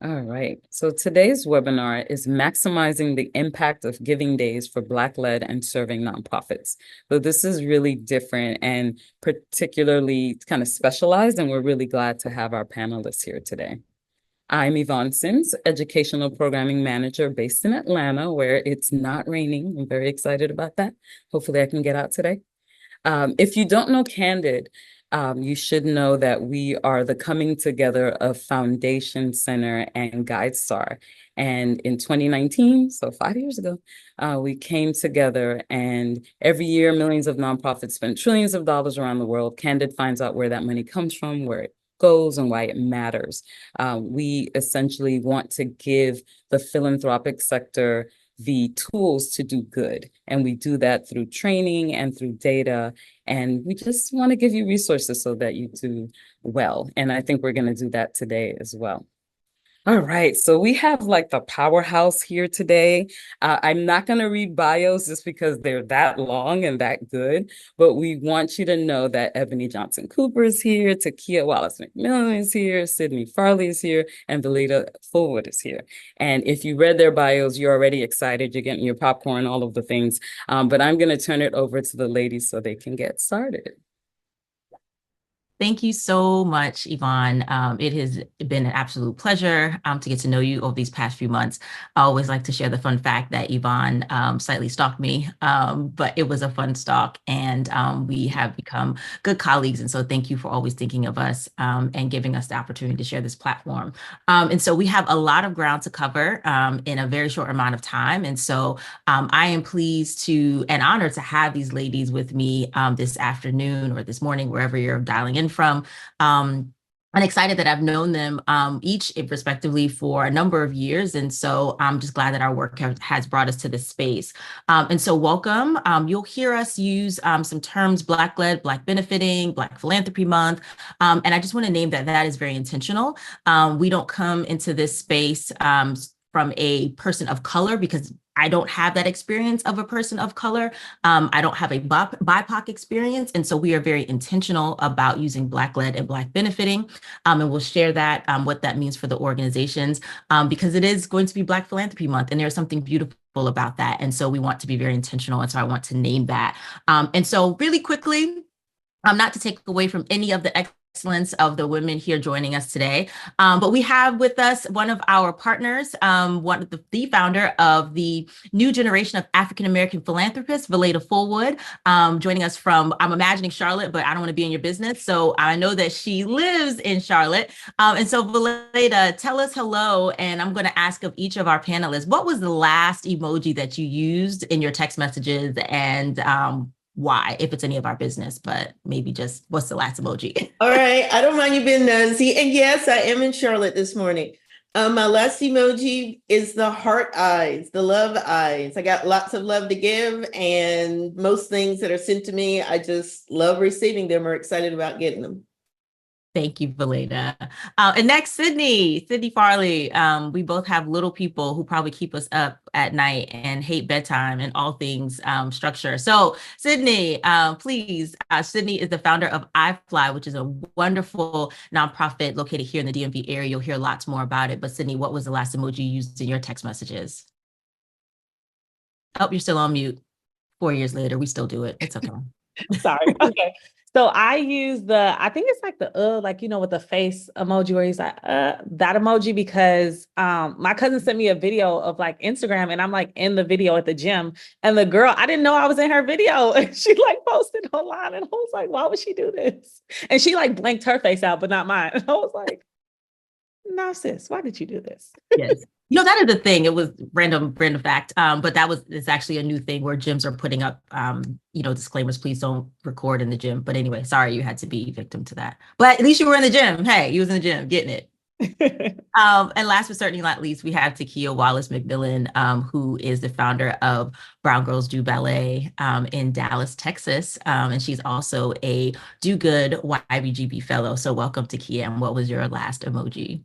All right. So today's webinar is maximizing the impact of giving days for Black-led and serving nonprofits. So this is really different and particularly kind of specialized, and we're really glad to have our panelists here today. I'm Yvonne Sims, Educational Programming Manager based in Atlanta, where it's not raining. I'm very excited about that. Hopefully I can get out today. If you don't know Candid, you should know that we are the coming together of Foundation Center and GuideStar. And in 2019, so 5 years ago, we came together, and every year millions of nonprofits spend trillions of dollars around the world. Candid finds out where that money comes from, where it goes, and why it matters. We essentially want to give the philanthropic sector the tools to do good. And we do that through training and through data. And we just want to give you resources so that you do well. And I think we're going to do that today as well. All right, so we have like the powerhouse here today. I'm not going to read bios just because they're that long and that good, but we want you to know that Ebony Johnson Cooper is here, Takia Wallace McMillan is here, Sydney Farley is here, and Valida Fullwood is here. And if you read their bios, you're already excited, you're getting your popcorn, all of the things. But I'm going to turn it over to the ladies so they can get started. Thank you so much, Yvonne. It has been an absolute pleasure to get to know you over these past few months. I always like to share the fun fact that Yvonne slightly stalked me, but it was a fun stalk, and we have become good colleagues. And so thank you for always thinking of us and giving us the opportunity to share this platform. And so we have a lot of ground to cover in a very short amount of time. And so I am pleased to and honored to have these ladies with me this afternoon or this morning, wherever you're dialing in from. I'm excited that I've known them each respectively for a number of years. And so I'm just glad that our work has brought us to this space. And so welcome. You'll hear us use some terms: Black-led, Black benefiting, Black philanthropy month. And I just want to name that that is very intentional. We don't come into this space from a person of color because I don't have that experience of a person of color. I don't have a BIPOC experience. And so we are very intentional about using Black-led and Black benefiting. And we'll share that, what that means for the organizations, because it is going to be Black Philanthropy Month. And there's something beautiful about that. And so we want to be very intentional. And so I want to name that. And so really quickly, not to take away from any of the excellence of the women here joining us today. But we have with us one of our partners, the founder of the new generation of African-American philanthropists, Valida Fullwood, joining us from, I'm imagining Charlotte, but I don't want to be in your business. So I know that she lives in Charlotte. And so Valida, tell us hello. And I'm going to ask of each of our panelists, what was the last emoji that you used in your text messages, and why, if it's any of our business, but maybe just what's the last emoji? All right. I don't mind you being nosy. And yes, I am in Charlotte this morning. My last emoji is the heart eyes, the love eyes. I got lots of love to give, and most things that are sent to me, I just love receiving them or excited about getting them. Thank you, Valida. And next, Sydney Farley. We both have little people who probably keep us up at night and hate bedtime and all things structure. So Sydney, please. Sydney is the founder of iFly, which is a wonderful nonprofit located here in the DMV area. You'll hear lots more about it. But Sydney, what was the last emoji you used in your text messages? Oh, you're still on mute. 4 years later, we still do it. It's okay. Sorry. Okay. So I use I think it's like the like, with the face emoji where he's like, that emoji, because my cousin sent me a video of like Instagram, and I'm like in the video at the gym, and the girl, I didn't know I was in her video, and she like posted online, and I was like, why would she do this? And she like blanked her face out, but not mine. And I was like, no, sis, why did you do this? Yes. That is the thing. It was random fact. But it's actually a new thing where gyms are putting up, disclaimers. Please don't record in the gym. But anyway, sorry you had to be victim to that. But at least you were in the gym. Hey, you was in the gym getting it. And last but certainly not least, we have Takia Wallace McMillan, who is the founder of Brown Girls Do Ballet in Dallas, Texas. And she's also a Do Good YBGB fellow. So welcome, Takia. And what was your last emoji?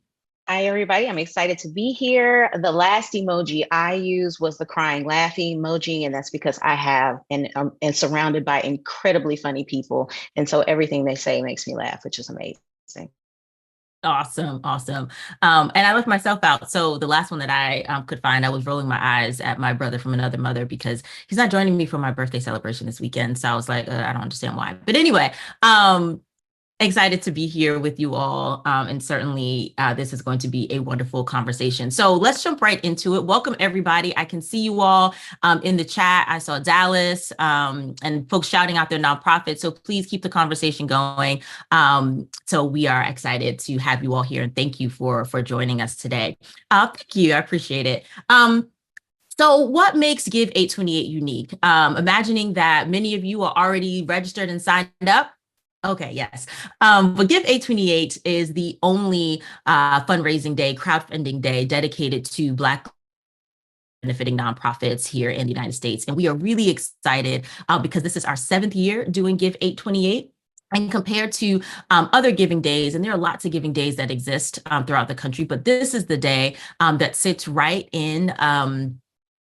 Hi, everybody. I'm excited to be here. The last emoji I used was the crying, laughing emoji, and that's because I have and surrounded by incredibly funny people. And so everything they say makes me laugh, which is amazing. Awesome, awesome. And I left myself out. So the last one that I could find, I was rolling my eyes at my brother from another mother because he's not joining me for my birthday celebration this weekend. So I was like, I don't understand why. But anyway, excited to be here with you all. And certainly this is going to be a wonderful conversation. So let's jump right into it. Welcome, everybody. I can see you all in the chat. I saw Dallas and folks shouting out their nonprofits. So please keep the conversation going. So we are excited to have you all here. And thank you for joining us today. Thank you. I appreciate it. So what makes Give 828 unique? Imagining that many of you are already registered and signed up. Okay, yes. But Give 828 is the only fundraising day, crowdfunding day dedicated to Black benefiting nonprofits here in the United States. And we are really excited because this is our 7th year doing Give 828. And compared to other giving days, and there are lots of giving days that exist throughout the country, but this is the day that sits right in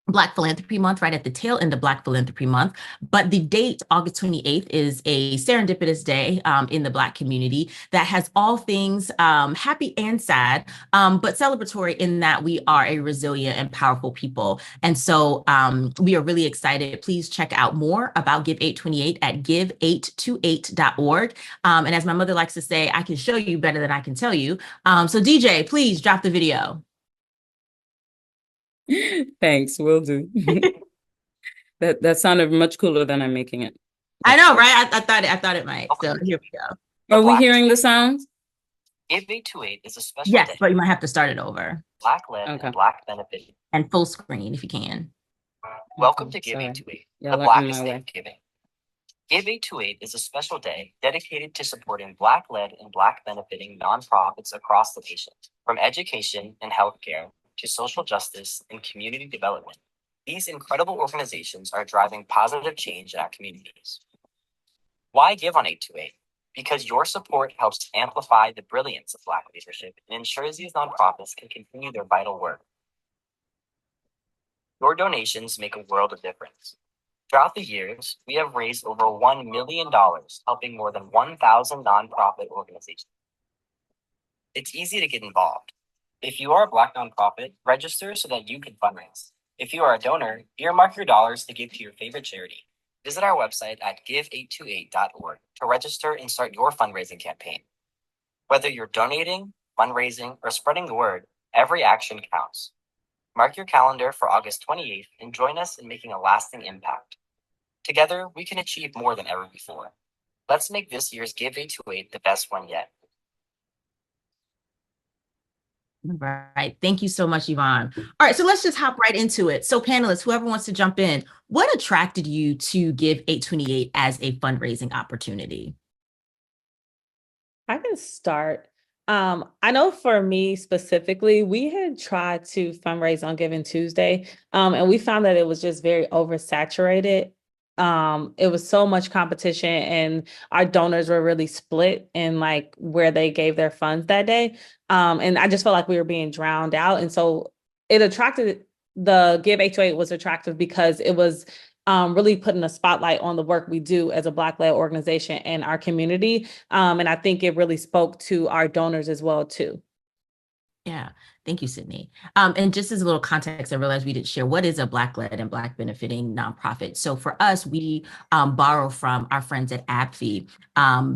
Black Philanthropy Month, right at the tail end of Black Philanthropy Month. But the date, August 28th, is a serendipitous day in the Black community that has all things happy and sad, but celebratory in that we are a resilient and powerful people. And so we are really excited. Please check out more about Give 828 at give828.org. And as my mother likes to say, I can show you better than I can tell you. So DJ, please drop the video. Thanks, will do. That sounded much cooler than I'm making it. I know, right? I thought it might. So here we go. Are we hearing the sounds? Give 828 is a special Yes, day. but you might have to start it over. Black-led Okay. and Black benefiting. And full screen if you can. Welcome to Give Sorry. 828, Y'all the are in Blackest my Day way. of giving. Give 828 is a special day dedicated to supporting Black-led and Black benefiting nonprofits across the nation, from education and healthcare to social justice and community development. These incredible organizations are driving positive change in our communities. Why give on 828? Because your support helps amplify the brilliance of Black leadership and ensures these nonprofits can continue their vital work. Your donations make a world of difference. Throughout the years, we have raised over $1 million, helping more than 1,000 nonprofit organizations. It's easy to get involved. If you are a Black nonprofit, register so that you can fundraise. If you are a donor, earmark your dollars to give to your favorite charity. Visit our website at give828.org to register and start your fundraising campaign. Whether you're donating, fundraising, or spreading the word, every action counts. Mark your calendar for August 28th and join us in making a lasting impact. Together, we can achieve more than ever before. Let's make this year's Give 828 the best one yet. Right. Thank you so much, Yvonne. All right, so let's just hop right into it. So panelists, whoever wants to jump in, what attracted you to Give 828 as a fundraising opportunity? I can start. I know for me specifically, we had tried to fundraise on Giving Tuesday, and we found that it was just very oversaturated. It was so much competition, and our donors were really split in like where they gave their funds that day. And I just felt like we were being drowned out. And so it attracted the Give 828 was attractive because it was really putting a spotlight on the work we do as a Black-led organization in our community. And I think it really spoke to our donors as well, too. Yeah, thank you, Sydney. And just as a little context, I realized we didn't share what is a Black-led and Black benefiting nonprofit. So for us, we borrow from our friends at AbbVie.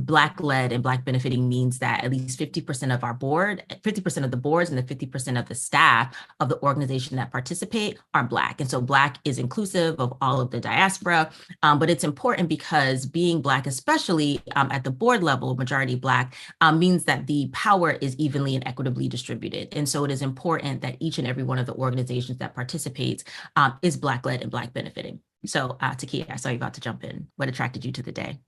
Black-led and Black benefiting means that at least 50% of our board, 50% of the boards and the 50% of the staff of the organization that participate are Black. And so Black is inclusive of all of the diaspora, but it's important because being Black, especially at the board level, majority Black, means that the power is evenly and equitably distributed. And so it is important that each and every one of the organizations that participates is Black-led and Black benefiting. So Takia, I saw you about to jump in. What attracted you to the day?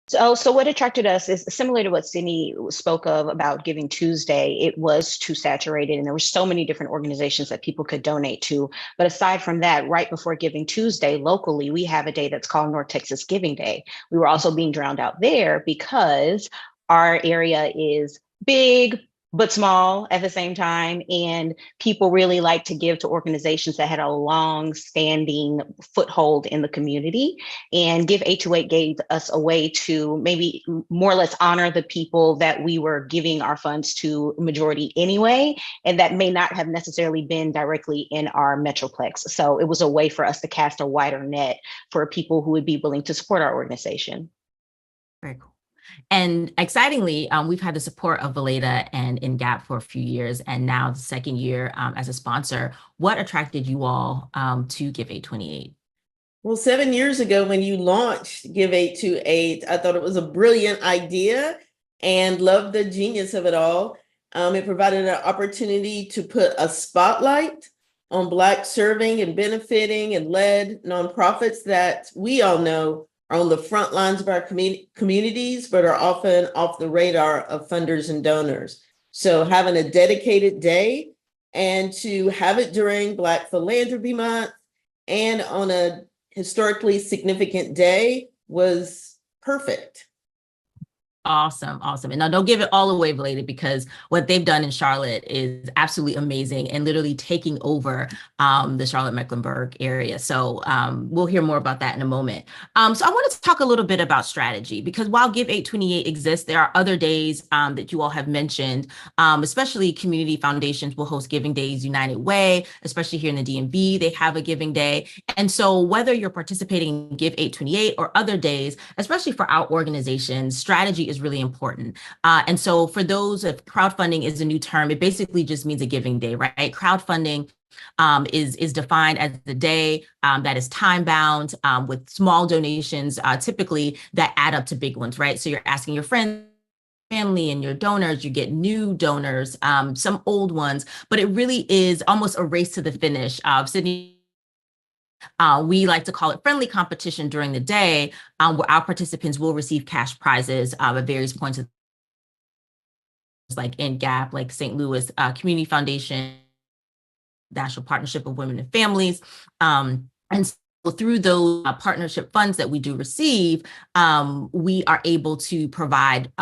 So what attracted us is similar to what Sydney spoke of about Giving Tuesday. It was too saturated and there were so many different organizations that people could donate to. But aside from that, right before Giving Tuesday, locally, we have a day that's called North Texas Giving Day. We were also being drowned out there because our area is big, but small at the same time. And people really like to give to organizations that had a long standing foothold in the community. And Give 828 gave us a way to maybe more or less honor the people that we were giving our funds to majority anyway, and that may not have necessarily been directly in our Metroplex. So it was a way for us to cast a wider net for people who would be willing to support our organization. Very cool. And excitingly, we've had the support of Valeda and InGap for a few years, and now the second year as a sponsor. What attracted you all to Give 828? Well, 7 years ago, when you launched Give 828, I thought it was a brilliant idea and loved the genius of it all. It provided an opportunity to put a spotlight on Black serving and benefiting and led nonprofits that we all know are on the front lines of our communities, but are often off the radar of funders and donors. So having a dedicated day and to have it during Black Philanthropy Month and on a historically significant day was perfect. Awesome. And now don't give it all away, Valeda, because what they've done in Charlotte is absolutely amazing and literally taking over the Charlotte-Mecklenburg area. So we'll hear more about that in a moment. So I wanted to talk a little bit about strategy, because while Give 828 exists, there are other days that you all have mentioned, especially community foundations will host Giving Days United Way, especially here in the DMV, they have a Giving Day. And so whether you're participating in Give 828 or other days, especially for our organizations, strategy is really important. And so for those, if crowdfunding is a new term, it basically just means a giving day, right? Crowdfunding is defined as the day that is time bound with small donations, typically that add up to big ones, right? So you're asking your friends, family, and your donors, you get new donors, some old ones, but it really is almost a race to the finish. Sydney, we like to call it friendly competition during the day, where our participants will receive cash prizes at various points of, like InGap, like St. Louis Community Foundation, National Partnership of Women and Families. And so through those partnership funds that we do receive, we are able to provide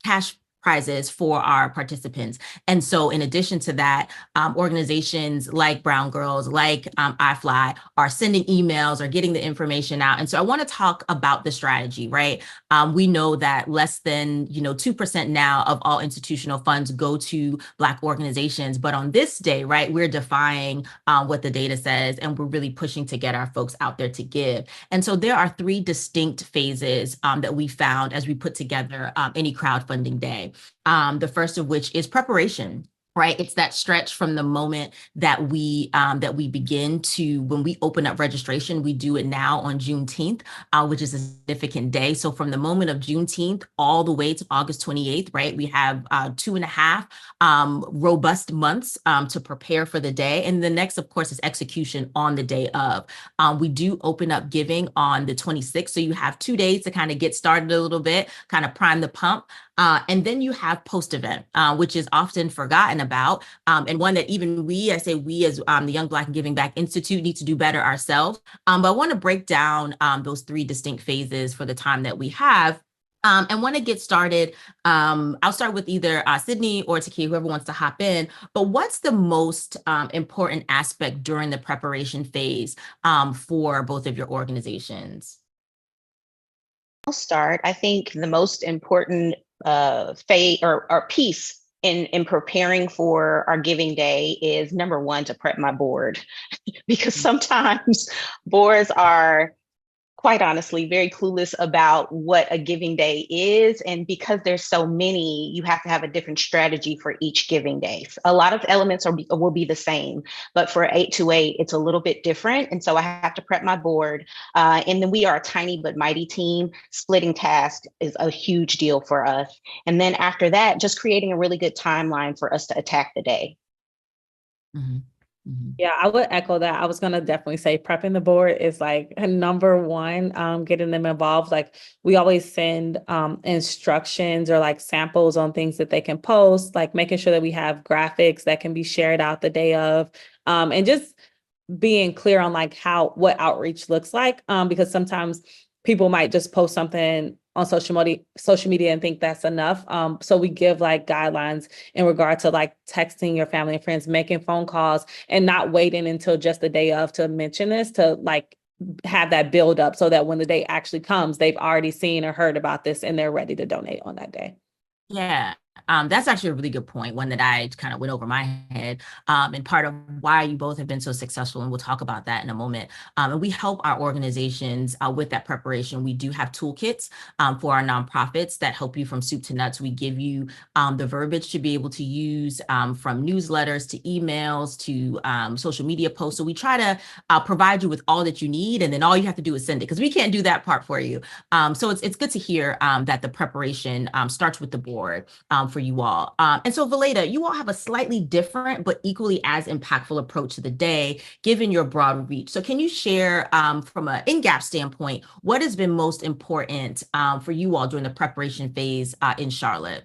cash prizes for our participants. And so in addition to that, organizations like Brown Girls, like iFly are sending emails or getting the information out. And so I want to talk about the strategy, right? We know that less than 2% now of all institutional funds go to Black organizations. But on this day, right, we're defying what the data says, and we're really pushing to get our folks out there to give. And so there are 3 distinct phases that we found as we put together any crowdfunding day. The first of which is preparation. Right. It's that stretch from the moment that we begin to when we open up registration. We do it now on Juneteenth, which is a significant day. So from the moment of Juneteenth all the way to August 28th, right, we have 2.5 robust months to prepare for the day. And the next, of course, is execution on the day of. We do open up giving on the 26th. So you have 2 days to kind of get started a little bit, kind of prime the pump. And then you have post-event, which is often forgotten about, and one that even we as the Young Black and Giving Back Institute need to do better ourselves. But I want to break down those 3 distinct phases for the time that we have. And when it gets started, I'll start with either Sydney or Takia, whoever wants to hop in. But what's the most important aspect during the preparation phase for both of your organizations? I'll start. I think the most important phase or piece in preparing for our giving day is number 1, to prep my board, because sometimes boards are, quite honestly, very clueless about what a giving day is. And because there's so many, you have to have a different strategy for each giving day. A lot of elements will be the same, but for 828, it's a little bit different. And so I have to prep my board. And then we are a tiny but mighty team. Splitting tasks is a huge deal for us. And then after that, just creating a really good timeline for us to attack the day. Mm-hmm. Mm-hmm. Yeah, I would echo that. I was going to definitely say prepping the board is like number 1, getting them involved. Like we always send instructions or like samples on things that they can post, like making sure that we have graphics that can be shared out the day of, and just being clear on like what outreach looks like, because sometimes people might just post something on social media and think that's enough. So we give like guidelines in regard to like texting your family and friends, making phone calls, and not waiting until just the day of to mention this, to like have that build up so that when the day actually comes, they've already seen or heard about this and they're ready to donate on that day. Yeah, that's actually a really good point, one that I kind of went over my head, and part of why you both have been so successful, and we'll talk about that in a moment. And we help our organizations with that preparation. We do have toolkits for our nonprofits that help you from soup to nuts. We give you the verbiage to be able to use from newsletters to emails to social media posts. So we try to provide you with all that you need, and then all you have to do is send it, because we can't do that part for you. So it's good to hear that the preparation starts with the board for you all. And so Valeda, you all have a slightly different but equally as impactful approach to the day, given your broad reach. So can you share from an in-gap standpoint, what has been most important for you all during the preparation phase in Charlotte?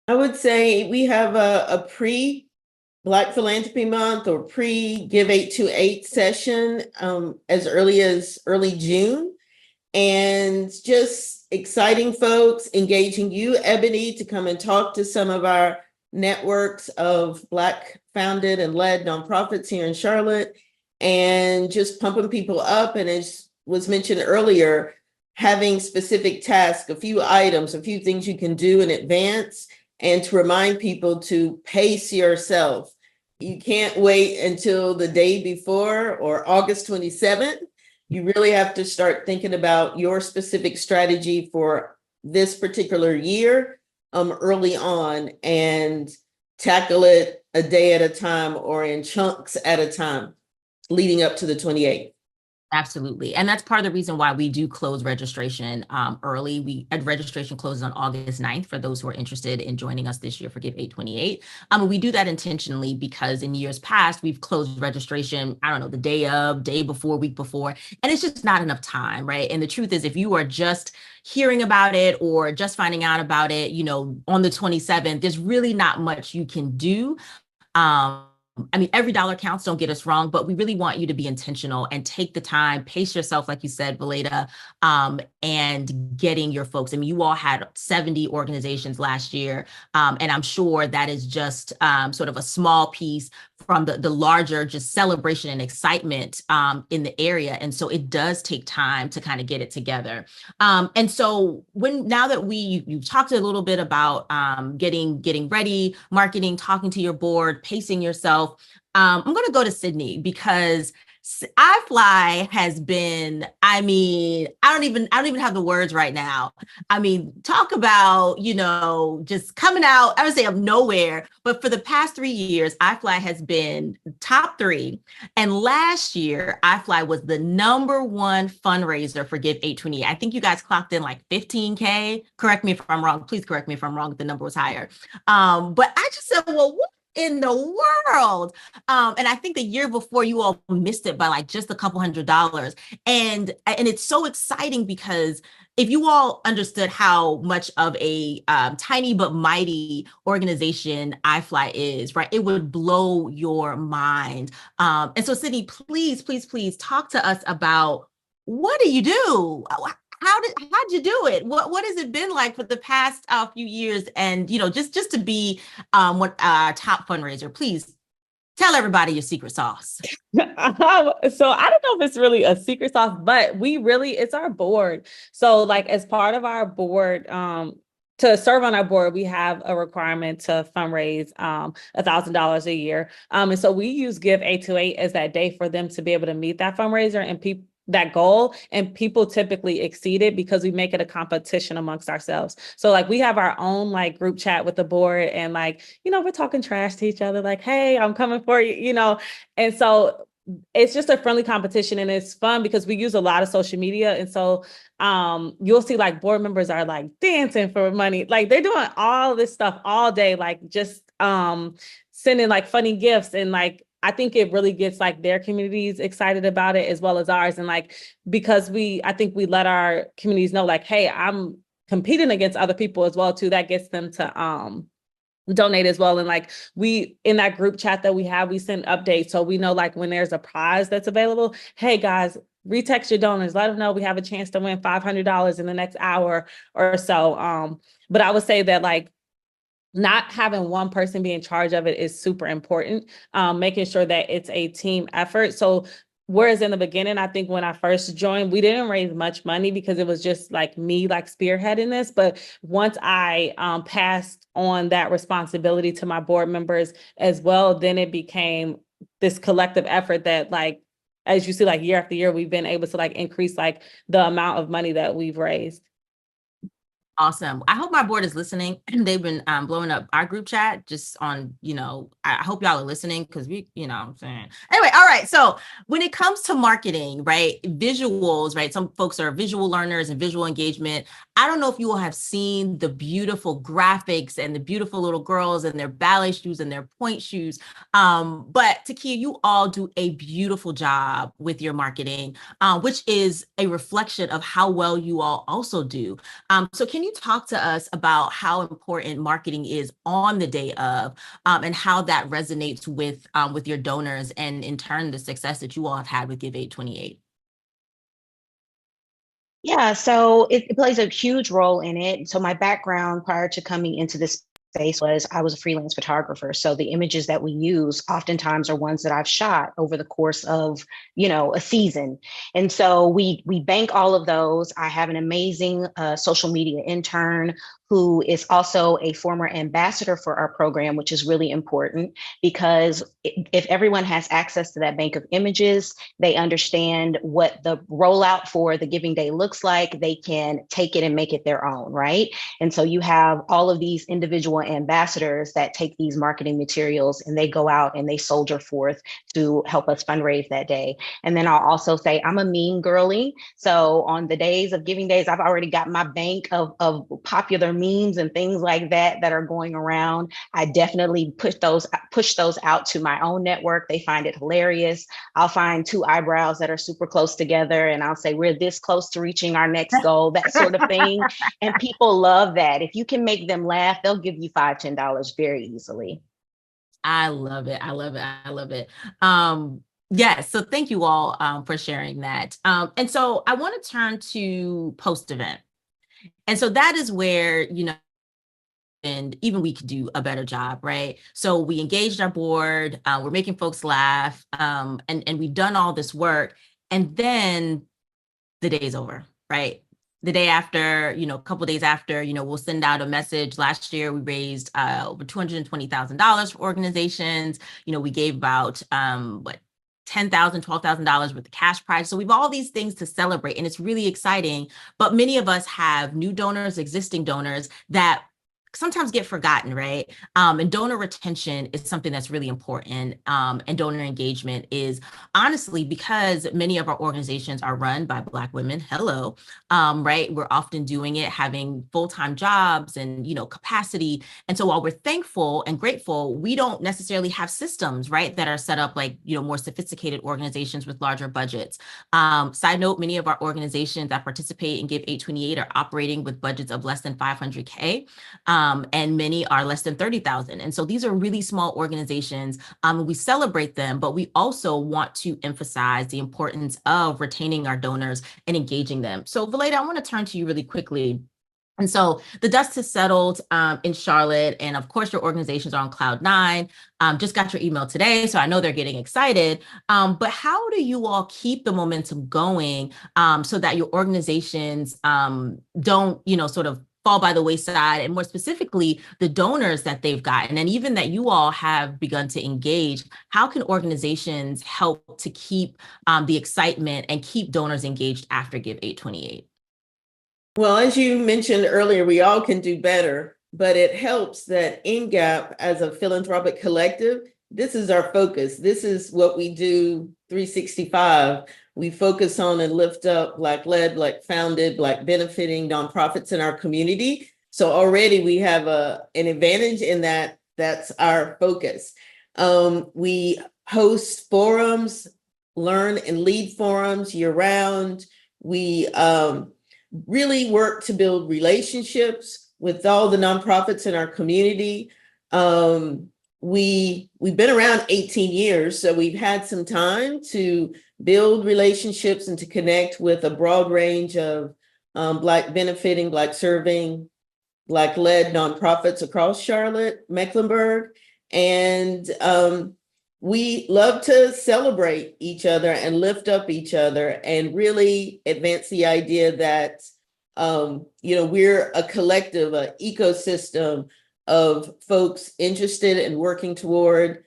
I would say we have a pre-Black Philanthropy Month or pre-Give 828 session as early June. And just exciting folks, engaging you, Ebony, to come and talk to some of our networks of Black founded and led nonprofits here in Charlotte, and just pumping people up. And as was mentioned earlier, having specific tasks, a few items, a few things you can do in advance, and to remind people to pace yourself. You can't wait until the day before or August 27th. You really have to start thinking about your specific strategy for this particular year early on, and tackle it a day at a time or in chunks at a time leading up to the 28th. Absolutely. And that's part of the reason why we do close registration early. Registration closes on August 9th for those who are interested in joining us this year for Give 828. We do that intentionally because in years past, we've closed registration, I don't know, the day of, day before, week before, and it's just not enough time, right? And the truth is, if you are just hearing about it or just finding out about it, on the 27th, there's really not much you can do. I mean, every dollar counts, don't get us wrong, but we really want you to be intentional and take the time, pace yourself, like you said, Valeda, and getting your folks. I mean, you all had 70 organizations last year, and I'm sure that is just sort of a small piece from the larger just celebration and excitement in the area. And so it does take time to kind of get it together. And so now that you've talked a little bit about getting ready, marketing, talking to your board, pacing yourself, I'm going to go to Sydney because iFly has been, I mean, I don't even have the words right now. I mean, talk about, just coming out, I would say of nowhere, but for the past 3 years, iFly has been top 3. And last year, iFly was the #1 fundraiser for Give 828. I think you guys clocked in like 15K. Correct me if I'm wrong. Please correct me if I'm wrong if the number was higher. But I just said, well, what in the world? And I think the year before you all missed it by like just a couple $100. And it's so exciting because if you all understood how much of a tiny but mighty organization iFly is, right, it would blow your mind. And so Sydney, please talk to us about, what do you do? How'd you do it? What has it been like for the past few years? And just to be top fundraiser, please tell everybody your secret sauce. So I don't know if it's really a secret sauce, but it's our board. So like as part of our board, to serve on our board, we have a requirement to fundraise $1,000 a year. And so we use Give 828 as that day for them to be able to meet that fundraiser and that goal, and people typically exceed it because we make it a competition amongst ourselves. So like we have our own like group chat with the board, and like, we're talking trash to each other, like, hey, I'm coming for you, and so it's just a friendly competition, and it's fun because we use a lot of social media. And so you'll see like board members are like dancing for money, like they're doing all this stuff all day, like just sending like funny gifts, and like I think it really gets like their communities excited about it as well as ours. And like, because I think we let our communities know like, hey, I'm competing against other people as well too. That gets them to donate as well. And like in that group chat that we have, we send updates. So we know like when there's a prize that's available, hey guys, retext your donors, let them know we have a chance to win $500 in the next hour or so. But I would say that like not having one person be in charge of it is super important. Making sure that it's a team effort. So whereas in the beginning, I think when I first joined, we didn't raise much money because it was just like me like spearheading this. But once I passed on that responsibility to my board members as well, then it became this collective effort that like, as you see, like year after year, we've been able to like increase like the amount of money that we've raised. Awesome. I hope my board is listening. They've been blowing up our group chat just on, I hope y'all are listening because we, what I'm saying. Anyway, all right. So when it comes to marketing, right, visuals, right, some folks are visual learners and visual engagement. I don't know if you all have seen the beautiful graphics and the beautiful little girls and their ballet shoes and their point shoes. But Takia, you all do a beautiful job with your marketing, which is a reflection of how well you all also do. So can you talk to us about how important marketing is on the day of, and how that resonates with your donors and in turn the success that you all have had with Give 828? Yeah, so it plays a huge role in it. So my background prior to coming into this space was I was a freelance photographer. So the images that we use oftentimes are ones that I've shot over the course of, a season. And so we bank all of those. I have an amazing social media intern who is also a former ambassador for our program, which is really important because if everyone has access to that bank of images, they understand what the rollout for the Giving Day looks like, they can take it and make it their own, right? And so you have all of these individual ambassadors that take these marketing materials and they go out and they soldier forth to help us fundraise that day. And then I'll also say I'm a meme girly. So on the days of Giving Days, I've already got my bank of popular memes and things like that that are going around. I definitely push those out to my own network. They find it hilarious. I'll find two eyebrows that are super close together and I'll say, we're this close to reaching our next goal, that sort of thing. And people love that. If you can make them laugh, they'll give you $5, $10 very easily. I love it. I love it. I love it. Yes. So thank you all for sharing that. And so I want to turn to post-event. And so that is where, and even we could do a better job, right? So we engaged our board, we're making folks laugh, and we've done all this work. And then the day's over, right? The day after, a couple of days after, we'll send out a message. Last year, we raised over $220,000 for organizations. We gave about, $10,000, $12,000 worth of cash prize. So we've all these things to celebrate and it's really exciting. But many of us have new donors, existing donors that sometimes get forgotten, right? And donor retention is something that's really important. And donor engagement is honestly because many of our organizations are run by Black women. Hello, right? We're often doing it, having full-time jobs and, capacity. And so while we're thankful and grateful, we don't necessarily have systems, right, that are set up like, more sophisticated organizations with larger budgets. Side note, many of our organizations that participate in Give 828 are operating with budgets of less than $500K. And many are less than 30,000. And so these are really small organizations. We celebrate them, but we also want to emphasize the importance of retaining our donors and engaging them. So Valeda, I want to turn to you really quickly. And so the dust has settled in Charlotte, and of course your organizations are on cloud 9. Just got your email today, so I know they're getting excited. But how do you all keep the momentum going so that your organizations don't, sort of fall by the wayside, and more specifically, the donors that they've gotten, and even that you all have begun to engage? How can organizations help to keep the excitement and keep donors engaged after Give 828? Well, as you mentioned earlier, we all can do better, but it helps that NGAP as a philanthropic collective, this is our focus. This is what we do 365. We focus on and lift up Black-led, Black-founded, Black-benefiting nonprofits in our community. So already we have an advantage in that. That's our focus. We host forums, learn and lead forums year-round. We really work to build relationships with all the nonprofits in our community. we've been around 18 years, so we've had some time to build relationships and to connect with a broad range of Black benefiting, Black serving, Black-led nonprofits across Charlotte, Mecklenburg. And we love to celebrate each other and lift up each other and really advance the idea that, we're a collective, an ecosystem of folks interested in working toward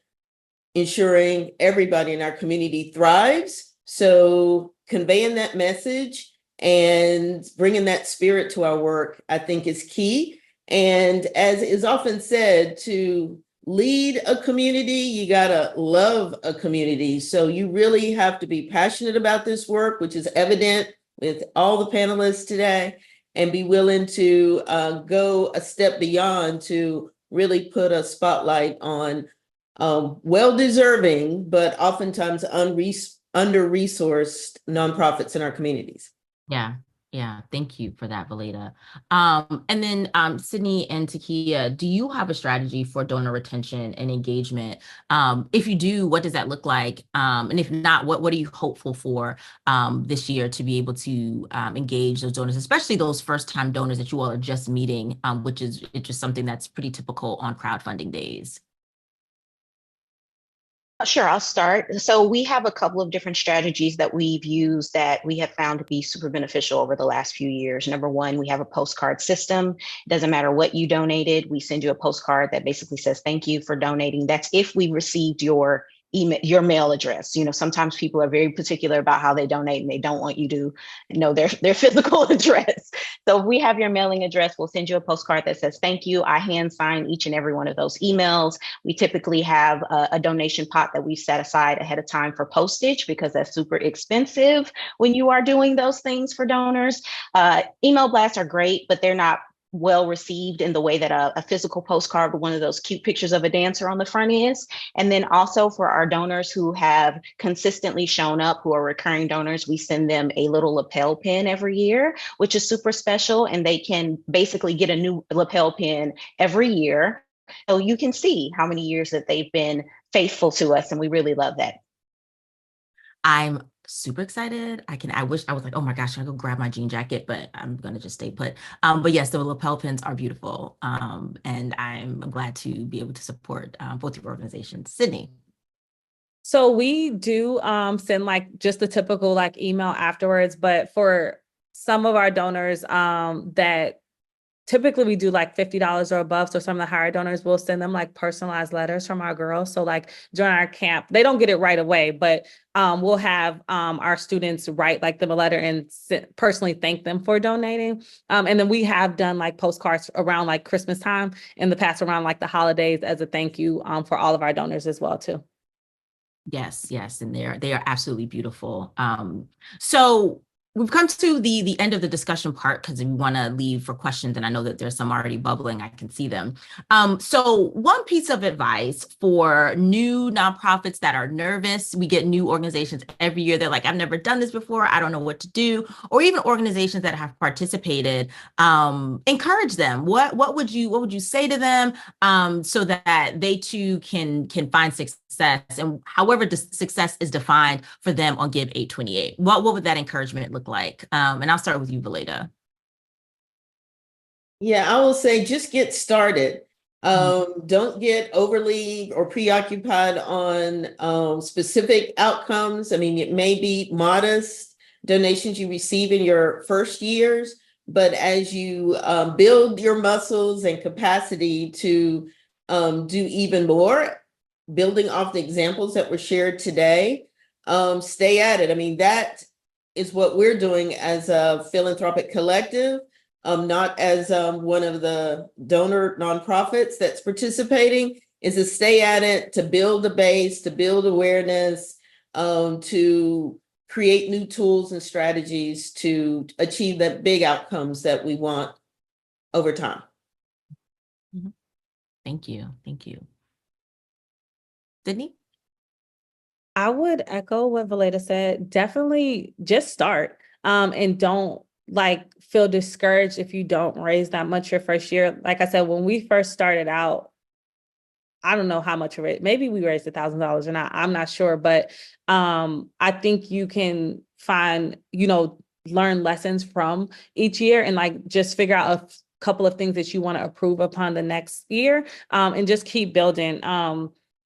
ensuring everybody in our community thrives. So conveying that message and bringing that spirit to our work, I think, is key. And as is often said, to lead a community, you gotta love a community. So you really have to be passionate about this work, which is evident with all the panelists today, and be willing to go a step beyond to really put a spotlight on well-deserving, but oftentimes under-resourced nonprofits in our communities. Yeah. Yeah. Thank you for that, Valeda. And then Sydney and Takia, do you have a strategy for donor retention and engagement? If you do, what does that look like? And if not, what are you hopeful for this year to be able to engage those donors, especially those first-time donors that you all are just meeting, which is just something that's pretty typical on crowdfunding days? Sure, I'll start. So we have a couple of different strategies that we've used that we have found to be super beneficial over the last few years. Number one, we have a postcard system. It doesn't matter what you donated, we send you a postcard that basically says thank you for donating. That's if we received your email, your mail address. Sometimes people are very particular about how they donate and they don't want you to know their physical address. So if we have your mailing address, we'll send you a postcard that says thank you. I hand sign each and every one of those emails. We typically have a donation pot that we've set aside ahead of time for postage because that's super expensive when you are doing those things for donors. Email blasts are great, but they're not well received in the way that a physical postcard with one of those cute pictures of a dancer on the front is. And then also for our donors who have consistently shown up, who are recurring donors, we send them a little lapel pin every year, which is super special. And they can basically get a new lapel pin every year. So you can see how many years that they've been faithful to us. And we really love that. I'm super excited. I wish I was like, oh my gosh, I go grab my jean jacket, but I'm going to just stay put. But yes, the lapel pins are beautiful. And I'm glad to be able to support both your organizations. Sydney. So we do send like just the typical like email afterwards, but for some of our donors that typically we do like $50 or above. So some of the higher donors will send them like personalized letters from our girls. So like during our camp, they don't get it right away, but we'll have our students write like them a letter and personally thank them for donating. And then we have done like postcards around like Christmas time in the past, around like the holidays, as a thank you for all of our donors as well too. Yes, and they are absolutely beautiful. So we've come to the end of the discussion part because we want to leave for questions, and I know that there's some already bubbling. I can see them. So one piece of advice for new nonprofits that are nervous, we get new organizations every year. They're like, I've never done this before. I don't know what to do. Or even organizations that have participated, encourage them. What would you say to them so that they too can find success, and however the success is defined for them on Give 828? What would that encouragement look like? And I'll start with you, Valeda. Yeah, I will say just get started. Don't get overly or preoccupied on specific outcomes. I mean, it may be modest donations you receive in your first years, but as you build your muscles and capacity to do even more, building off the examples that were shared today, stay at it. I mean, that is what we're doing as a philanthropic collective, not as one of the donor nonprofits that's participating, is to stay at it, to build a base, to build awareness, to create new tools and strategies to achieve the big outcomes that we want over time. Thank you. Sydney? I would echo what Valeda said. Definitely just start and don't like feel discouraged if you don't raise that much your first year. Like I said, when we first started out, I don't know how much of it, maybe we raised $1,000 or not, I'm not sure, but I think you can find, learn lessons from each year and like just figure out a couple of things that you want to improve upon the next year, and just keep building.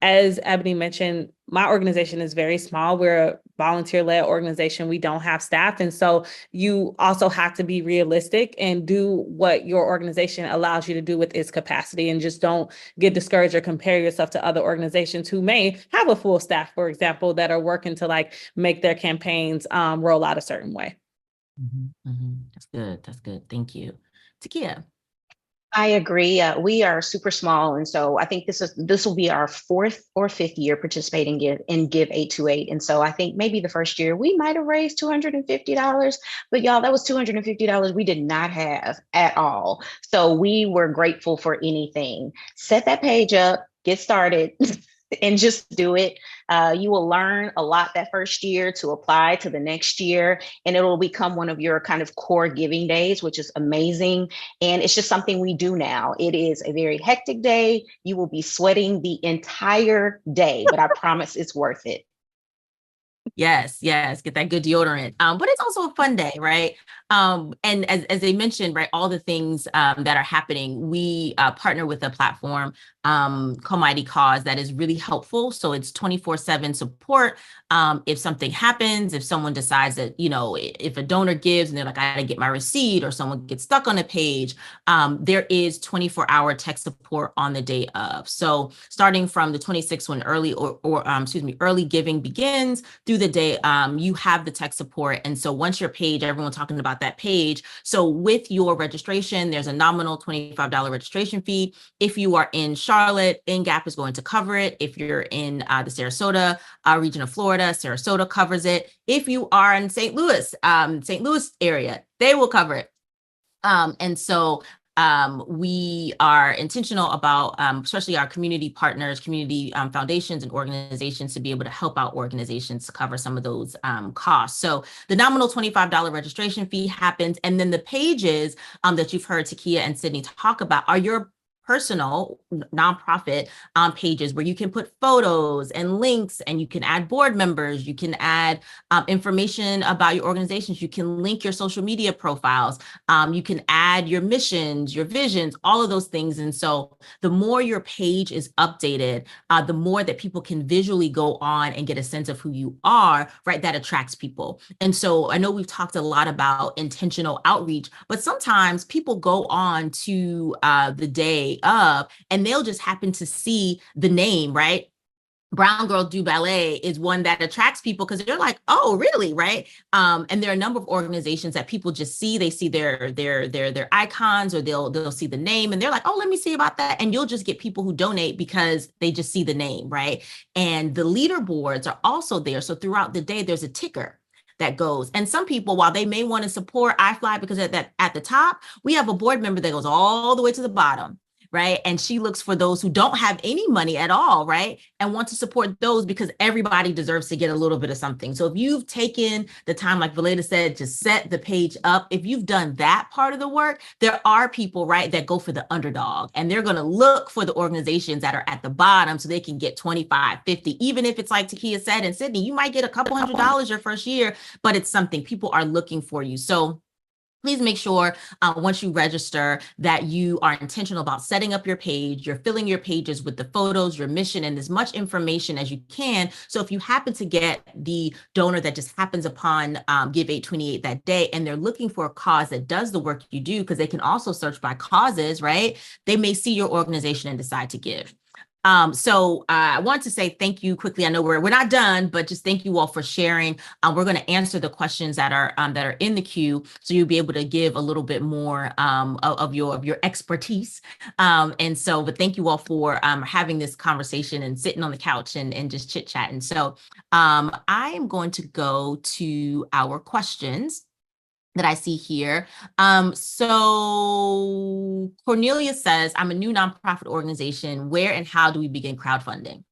As Ebony mentioned, my organization is very small. We're a volunteer-led organization. We don't have staff. And so you also have to be realistic and do what your organization allows you to do with its capacity, and just don't get discouraged or compare yourself to other organizations who may have a full staff, for example, that are working to like make their campaigns roll out a certain way. That's good. That's good. Thank you. Takia. I agree. We are super small, and so I think this will be our fourth or fifth year participating in Give 828. And so I think maybe the first year we might have raised $250, but y'all, that was $250 we did not have at all. So we were grateful for anything. Set that page up, get started, and just do it. You will learn a lot that first year to apply to the next year, and it will become one of your kind of core giving days, which is amazing. And it's just something we do now. It is a very hectic day. You will be sweating the entire day, but I promise it's worth it. Yes, get that good deodorant. But it's also a fun day, right? And as they mentioned, right, all the things that are happening, we partner with a platform, Mighty Cause, that is really helpful. So it's 24/7 support. If something happens, if someone decides that, if a donor gives and they're like, I gotta get my receipt, or someone gets stuck on a page, there is 24-hour tech support on the day of. So starting from the 26th, when early giving begins, through the day, you have the tech support. And so once your page, everyone's talking about that page. So with your registration, there's a nominal $25 registration fee. If you are in Charlotte, NGAP is going to cover it. If you're in the Sarasota region of Florida, Sarasota covers it. If you are in St. Louis area, they will cover it. And so we are intentional about, especially our community partners, community foundations and organizations, to be able to help out organizations to cover some of those costs. So the nominal $25 registration fee happens. And then the pages that you've heard Takia and Sydney talk about are your personal nonprofit pages, where you can put photos and links, and you can add board members, you can add information about your organizations, you can link your social media profiles, you can add your missions, your visions, all of those things. And so the more your page is updated, the more that people can visually go on and get a sense of who you are, right? That attracts people. And so I know we've talked a lot about intentional outreach, but sometimes people go on to the day of, and they'll just happen to see the name, right? Brown Girl Do Ballet is one that attracts people because they're like, oh, really, right? And there are a number of organizations that people just see. They see their icons, or they'll see the name, and they're like, oh, let me see about that. And you'll just get people who donate because they just see the name, right? And the leaderboards are also there. So throughout the day, there's a ticker that goes. And some people, while they may want to support iFly because at the top, we have a board member that goes all the way to the bottom, right? And she looks for those who don't have any money at all, right? And want to support those, because everybody deserves to get a little bit of something. So if you've taken the time, like Valeda said, to set the page up, if you've done that part of the work, there are people, right, that go for the underdog, and they're going to look for the organizations that are at the bottom so they can get 25, 50, even if it's like Takia said, and Sydney, you might get a couple $100 your first year, but it's something people are looking for you. So please make sure once you register that you are intentional about setting up your page. You're filling your pages with the photos, your mission, and as much information as you can. So if you happen to get the donor that just happens upon Give 828 that day, and they're looking for a cause that does the work you do, because they can also search by causes, right? They may see your organization and decide to give. So I want to say thank you quickly. I know we're not done, but just thank you all for sharing. We're going to answer the questions that are in the queue, so you'll be able to give a little bit more of your expertise. But thank you all for having this conversation and sitting on the couch and just chit chatting. So I am going to go to our questions that I see here. So Cornelia says, I'm a new nonprofit organization. Where and how do we begin crowdfunding?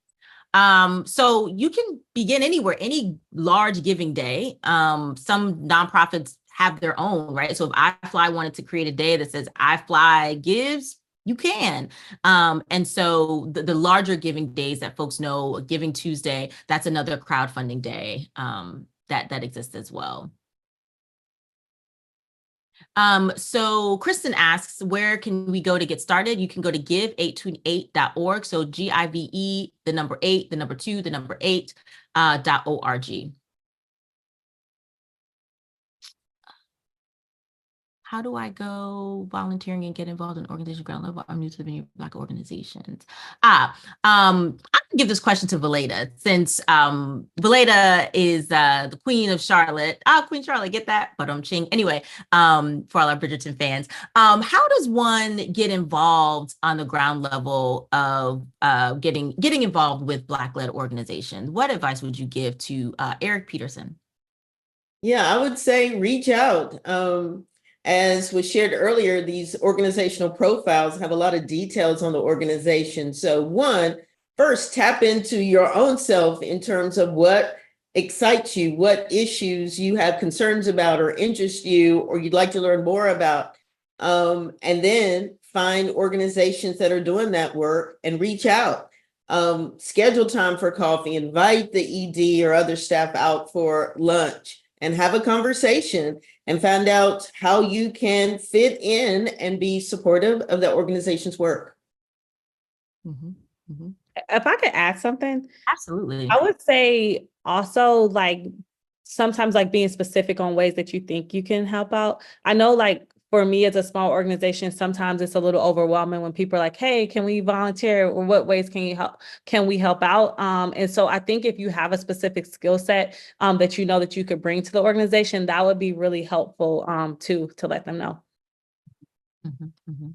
So you can begin anywhere, any large giving day. Some nonprofits have their own, right? So if iFly wanted to create a day that says iFly gives, You can. And so the larger giving days that folks know, Giving Tuesday, that's another crowdfunding day that exists as well. So Kristen asks, where can we go to get started? You can go to give828.org. So GIVE, the number 8, the number 2, the number 8, .org. How do I go volunteering and get involved in organization ground level? I'm new to the many Black organizations. I can give this question to Valeda, since Valeda is the queen of Charlotte. Queen Charlotte, get that? But ching. Anyway, for all our Bridgerton fans, how does one get involved on the ground level of getting involved with Black-led organizations? What advice would you give to Eric Peterson? Yeah, I would say reach out. As was shared earlier, these organizational profiles have a lot of details on the organization. So first, tap into your own self in terms of what excites you, what issues you have concerns about or interest you, or you'd like to learn more about. And then find organizations that are doing that work and reach out. Schedule time for coffee, invite the ED or other staff out for lunch and have a conversation and find out how you can fit in and be supportive of the organization's work. Mm-hmm. Mm-hmm. If I could add something. Absolutely. I would say also, like, sometimes like being specific on ways that you think you can help out. I know, like, for me as a small organization, sometimes it's a little overwhelming when people are like, hey, can we volunteer? Or what ways can we help out? And so I think if you have a specific skill set that you know that you could bring to the organization, that would be really helpful to let them know. Mm-hmm, mm-hmm.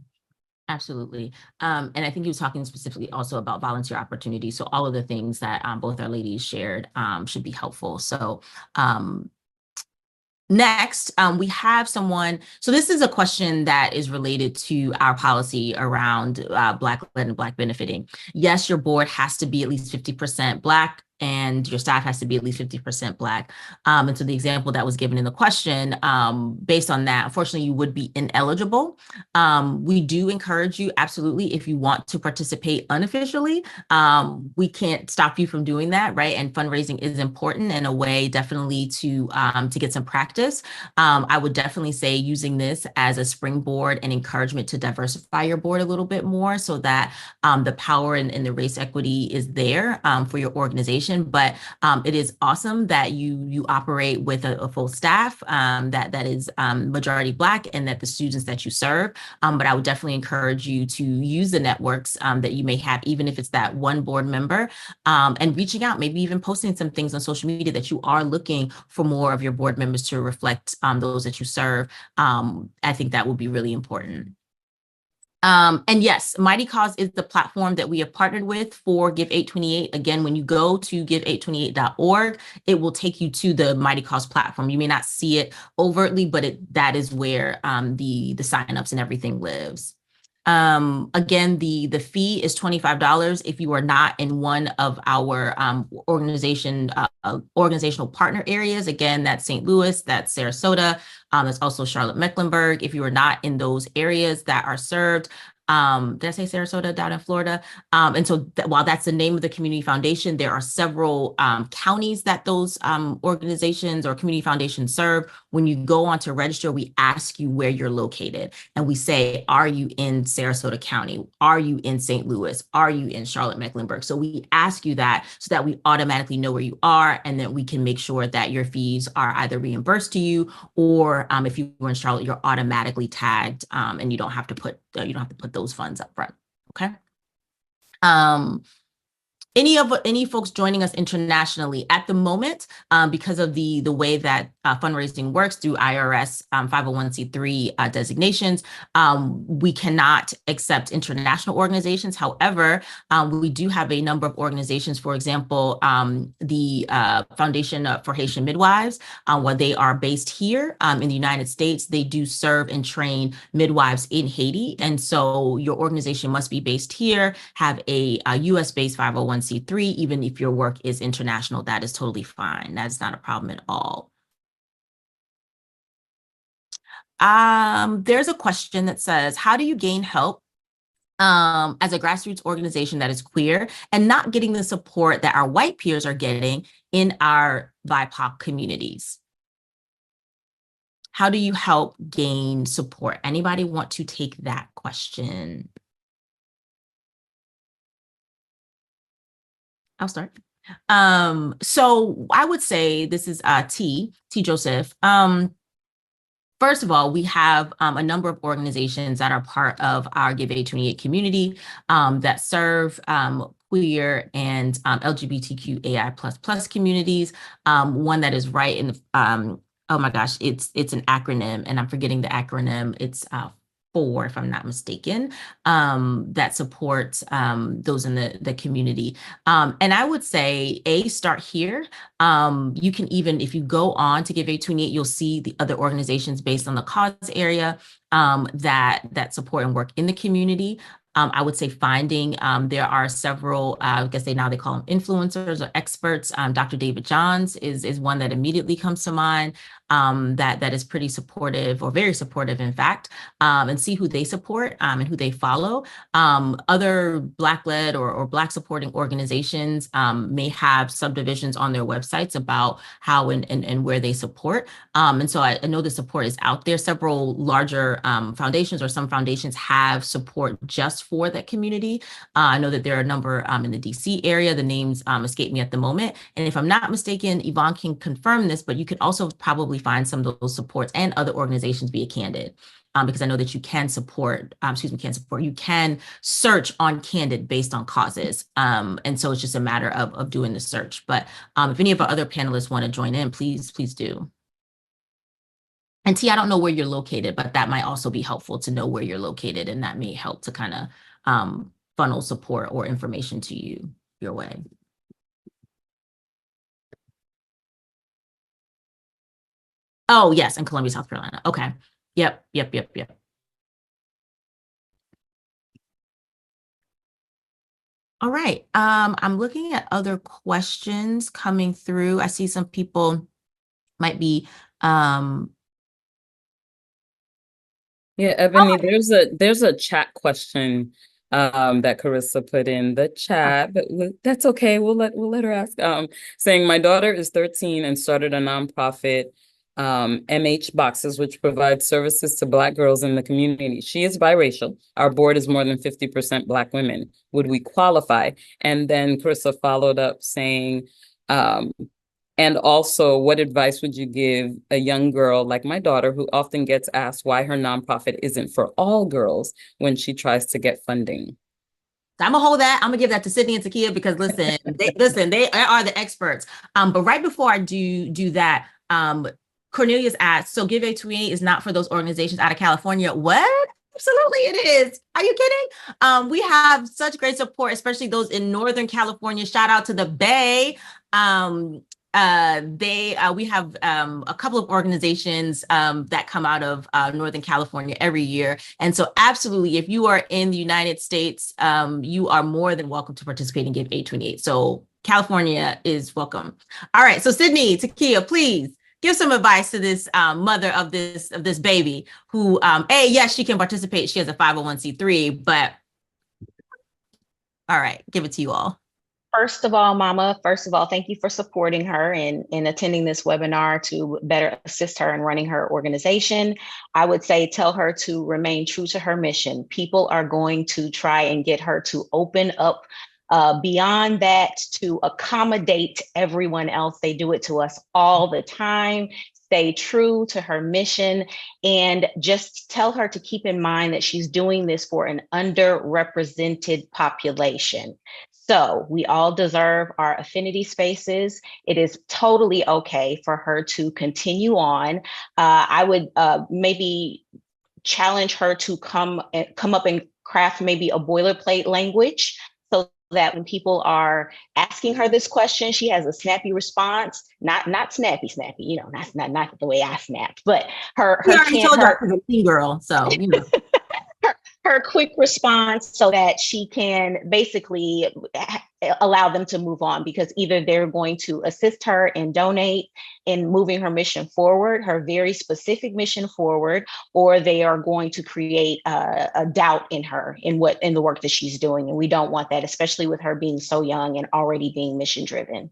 Absolutely. And I think he was talking specifically also about volunteer opportunities. So all of the things that both our ladies shared should be helpful. So next, we have someone. So this is a question that is related to our policy around Black-led and Black benefiting. Yes, your board has to be at least 50% Black, and your staff has to be at least 50% Black. And so the example that was given in the question, based on that, unfortunately, you would be ineligible. We do encourage you, absolutely, if you want to participate unofficially, we can't stop you from doing that, right? And fundraising is important in a way, definitely to get some practice. I would definitely say using this as a springboard and encouragement to diversify your board a little bit more, so that the power and the race equity is there for your organization. But it is awesome that you operate with a full staff that is majority Black, and that the students that you serve. But I would definitely encourage you to use the networks that you may have, even if it's that one board member, and reaching out, maybe even posting some things on social media that you are looking for more of your board members to reflect those that you serve. I think that will be really important. And yes, Mighty Cause is the platform that we have partnered with for Give 828. Again, when you go to give828.org, it will take you to the Mighty Cause platform. You may not see it overtly, but that is where the signups and everything lives. Again, the fee is $25 if you are not in one of our organizational partner areas. Again, that's St. Louis, that's Sarasota, that's also Charlotte Mecklenburg. If you are not in those areas that are served, did I say Sarasota down in Florida? And so while that's the name of the community foundation, there are several counties that those organizations or community foundations serve. When you go on to register, we ask you where you're located, and we say, are you in Sarasota County? Are you in St. Louis? Are you in Charlotte Mecklenburg? So we ask you that so that we automatically know where you are, and then we can make sure that your fees are either reimbursed to you, or if you were in Charlotte, you're automatically tagged, and you don't have to put those funds up front. Okay. Any folks joining us internationally at the moment, because of the way that fundraising works through IRS 501c3 designations, we cannot accept international organizations. However, we do have a number of organizations, for example, the Foundation for Haitian Midwives, where they are based here in the United States. They do serve and train midwives in Haiti. And so your organization must be based here, have a US-based 501c3, even if your work is international. That is totally fine. That's not a problem at all. There's a question that says, how do you gain help as a grassroots organization that is queer and not getting the support that our white peers are getting in our BIPOC communities? How do you help gain support? Anybody want to take that question? I'll start. So I would say this is T Joseph. First of all, we have a number of organizations that are part of our Give 828 community that serve queer and LGBTQAI++ communities. One that is right in the, oh my gosh, it's an acronym and I'm forgetting the acronym. It's 4, if I'm not mistaken, that supports those in the community. And I would say, start here. You can even, if you go on to Give 828, you'll see the other organizations based on the cause area that support and work in the community. I would say finding, there are several, I guess now they call them influencers or experts. Dr. David Johns is one that immediately comes to mind, that is pretty supportive, or very supportive, in fact, and see who they support and who they follow. Other Black-led or Black supporting organizations may have subdivisions on their websites about how and where they support. And so I know the support is out there. Several larger foundations, or some foundations, have support just for that community. I know that there are a number in the DC area. The names escape me at the moment. And if I'm not mistaken, Yvonne can confirm this, but you can also probably find some of those supports and other organizations via Candid. Because I know that you can support, you can search on Candid based on causes. And so it's just a matter of doing the search. But if any of our other panelists want to join in, please do. And T, I don't know where you're located, but that might also be helpful to know where you're located, and that may help to kind of funnel support or information to you your way. Oh, yes, in Columbia, South Carolina. Okay. Yep. All right. I'm looking at other questions coming through. I see some people might be Yeah, Ebony, there's a chat question that Carissa put in the chat, but that's okay. We'll let her ask. Saying my daughter is 13 and started a nonprofit, MH Boxes, which provides services to Black girls in the community. She is biracial. Our board is more than 50% Black women. Would we qualify? And then Carissa followed up saying, and also, what advice would you give a young girl like my daughter, who often gets asked why her nonprofit isn't for all girls when she tries to get funding? I'm gonna hold that. I'm gonna give that to Sydney and Takia, because listen, they are the experts. But right before I do that, Cornelius asked, so Give 828 is not for those organizations out of California. What? Absolutely it is. Are you kidding? We have such great support, especially those in Northern California. Shout out to the Bay. We have a couple of organizations that come out of Northern California every year. And so absolutely, if you are in the United States, you are more than welcome to participate in Give 828. So California is welcome. All right, so Sydney, Takia, please give some advice to this mother of this baby who, yes, she can participate. She has a 501c3, but all right, give it to you all. First of all, Mama, thank you for supporting her and attending this webinar to better assist her in running her organization. I would say tell her to remain true to her mission. People are going to try and get her to open up beyond that to accommodate everyone else. They do it to us all the time. Stay true to her mission, and just tell her to keep in mind that she's doing this for an underrepresented population. So we all deserve our affinity spaces. It is totally okay for her to continue on. I would maybe challenge her to come up and craft maybe a boilerplate language, so that when people are asking her this question, she has a snappy response. Not snappy, you know, not the way I snapped, but her already told her, because I'm a girl, so you know. her quick response so that she can basically allow them to move on, because either they're going to assist her and donate in moving her mission forward, her very specific mission forward, or they are going to create a doubt in her in the work that she's doing. And we don't want that, especially with her being so young and already being mission driven.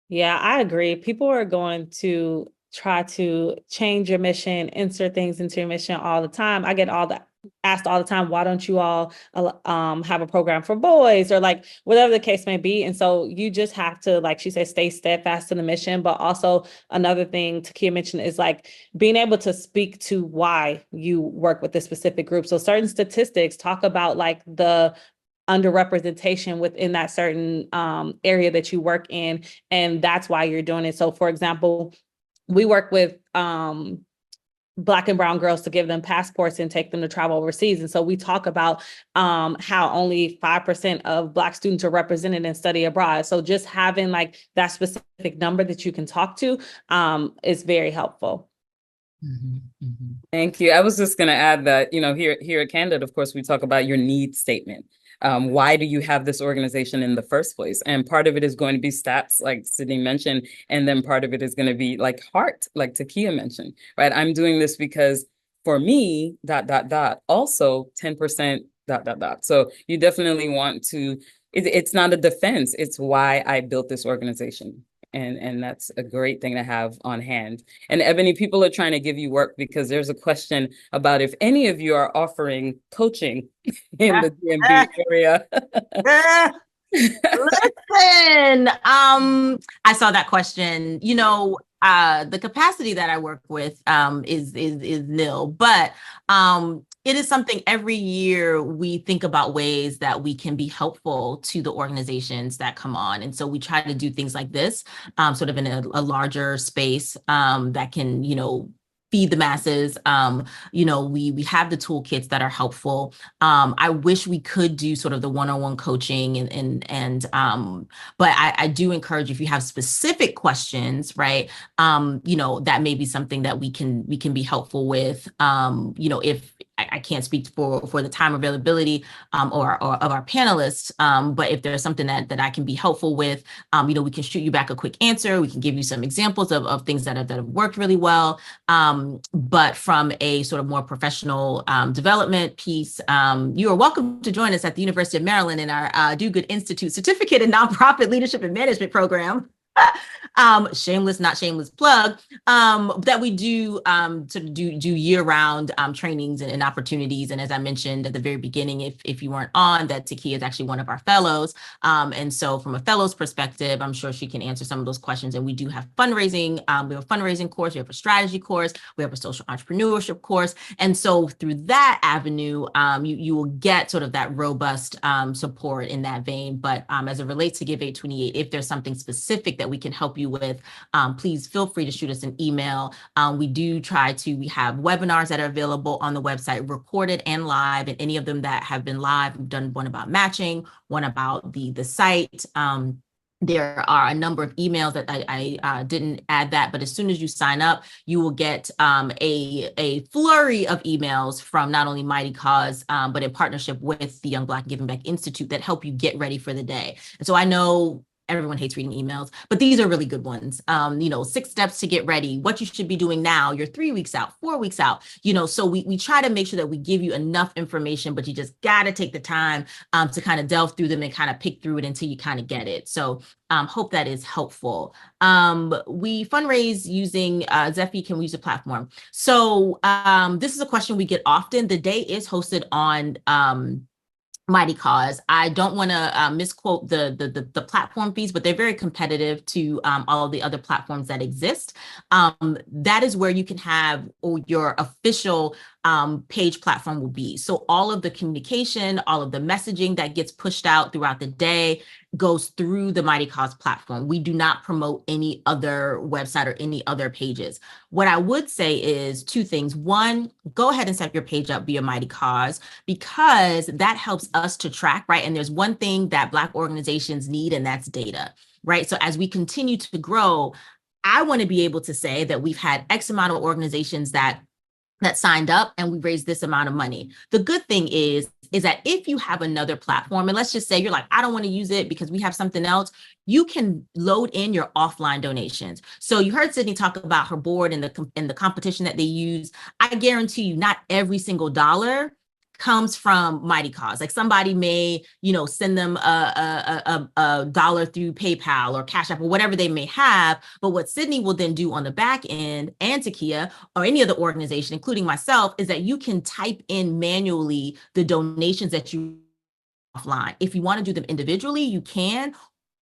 Yeah, I agree. People are going to try to change your mission, insert things into your mission all the time. I get asked all the time, why don't you all have a program for boys, or like whatever the case may be. And so you just have to, like she said, stay steadfast to the mission. But also another thing Takia mentioned is like being able to speak to why you work with this specific group. So certain statistics talk about like the underrepresentation within that certain area that you work in, and that's why you're doing it. So for example, we work with Black and brown girls to give them passports and take them to travel overseas. And so we talk about how only 5% of Black students are represented in study abroad. So just having like that specific number that you can talk to is very helpful. Mm-hmm, mm-hmm. Thank you. I was just going to add that, here at Candid, of course, we talk about your need statement. Why do you have this organization in the first place? And part of it is going to be stats, like Sydney mentioned, and then part of it is going to be like heart, like Takia mentioned, right? I'm doing this because for me, ... also 10%, ... So you definitely want to, it's not a defense. It's why I built this organization. And that's a great thing to have on hand. And Ebony, people are trying to give you work because there's a question about if any of you are offering coaching in the DMV area. Listen, I saw that question. The capacity that I work with is nil, but it is something every year we think about ways that we can be helpful to the organizations that come on. And so we try to do things like this, sort of in a larger space that can, feed the masses. We have the toolkits that are helpful. I wish we could do sort of the one-on-one coaching but I do encourage, if you have specific questions, right? That may be something that we can be helpful with. If I can't speak for the time availability or of our panelists, but if there's something that I can be helpful with, we can shoot you back a quick answer. We can give you some examples of things that have worked really well. But from a sort of more professional development piece, you are welcome to join us at the University of Maryland in our Do Good Institute Certificate in Nonprofit Leadership and Management program. Shameless, not shameless plug, that we do do year-round trainings and opportunities. And as I mentioned at the very beginning, if you weren't on, that Takia is actually one of our fellows. And so from a fellows perspective, I'm sure she can answer some of those questions. And we do have fundraising. We have a fundraising course, we have a strategy course, we have a social entrepreneurship course. And so through that avenue, you will get sort of that robust support in that vein. But as it relates to Give 828, if there's something specific that we can help you with, please feel free to shoot us an email. We have webinars that are available on the website, recorded and live, and any of them that have been live. We've done one about matching, one about the site. There are a number of emails that I didn't add that, but as soon as you sign up, you will get a flurry of emails from not only Mighty Cause, but in partnership with the Young Black Giving Back Institute that help you get ready for the day. And so I know everyone hates reading emails, but these are really good ones. 6 steps to get ready, what you should be doing now, you're 3 weeks out, 4 weeks out, so we try to make sure that we give you enough information, but you just got to take the time to kind of delve through them and kind of pick through it until you kind of get it. So hope that is helpful. We fundraise using Zephy. Can we use a platform? So this is a question we get often. The day is hosted on Mighty Cause. I don't want to misquote the platform fees, but they're very competitive to all of the other platforms that exist. That is where you can have your official page platform will be. So all of the communication, all of the messaging that gets pushed out throughout the day goes through the Mighty Cause platform. We do not promote any other website or any other pages. What I would say is 2 things. One, go ahead and set your page up via Mighty Cause, because that helps us to track, right? And there's one thing that Black organizations need, and that's data, right? So as we continue to grow, I want to be able to say that we've had X amount of organizations that that signed up and we raised this amount of money. The good thing is that if you have another platform, and let's just say you're like, I don't want to use it because we have something else, you can load in your offline donations. So you heard Sydney talk about her board and the competition that they use. I guarantee you not every single dollar comes from Mighty Cause. Like somebody may, send them a dollar through PayPal or Cash App or whatever they may have. But what Sydney will then do on the back end, and Takia or any other organization, including myself, is that you can type in manually the donations that you offline. If you want to do them individually, you can.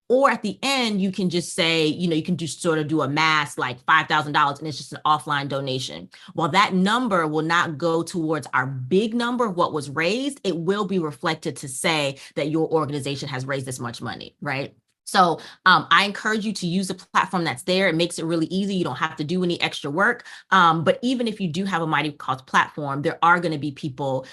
Or at the end, you can just say, you can just sort of do a mass like $5,000 and it's just an offline donation. While that number will not go towards our big number of what was raised, it will be reflected to say that your organization has raised this much money, right? So I encourage you to use the platform that's there. It makes it really easy. You don't have to do any extra work. But even if you do have a Mighty Cause platform, there are going to be people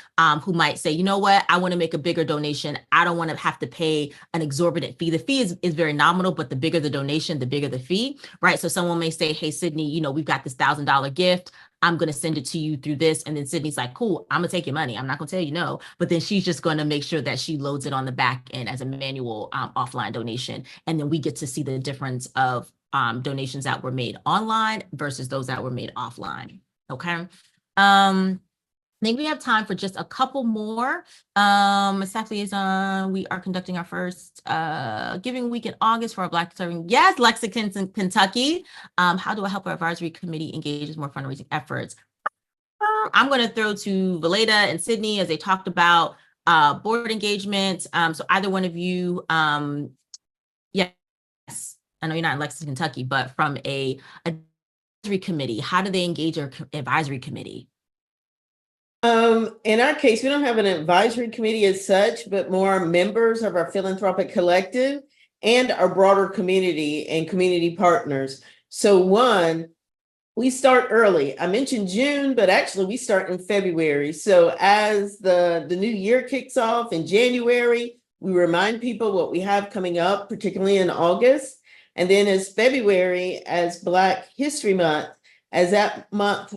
who might say, you know what, I want to make a bigger donation. I don't want to have to pay an exorbitant fee. The fee is very nominal, but the bigger the donation, the bigger the fee, right? So someone may say, hey, Sydney, we've got this $1,000 gift. I'm going to send it to you through this. And then Sydney's like, cool, I'm going to take your money. I'm not going to tell you no. But then she's just going to make sure that she loads it on the back end as a manual offline donation. And then we get to see the difference of donations that were made online versus those that were made offline. Okay. I think we have time for just a couple more. Staff liaison, we are conducting our first giving week in August for our Black serving. Yes, Lexington, Kentucky. How do I help our advisory committee engage in more fundraising efforts? I'm going to throw to Valeda and Sydney as they talked about board engagement. So either one of you, yes, I know you're not in Lexington, Kentucky, but from a advisory committee, how do they engage our advisory committee? In our case, we don't have an advisory committee as such, but more members of our philanthropic collective and our broader community and community partners. So one, we start early. I mentioned June, but actually we start in February. So as the new year kicks off in January, we remind people what we have coming up, particularly in August. And then as February, as Black History Month, as that month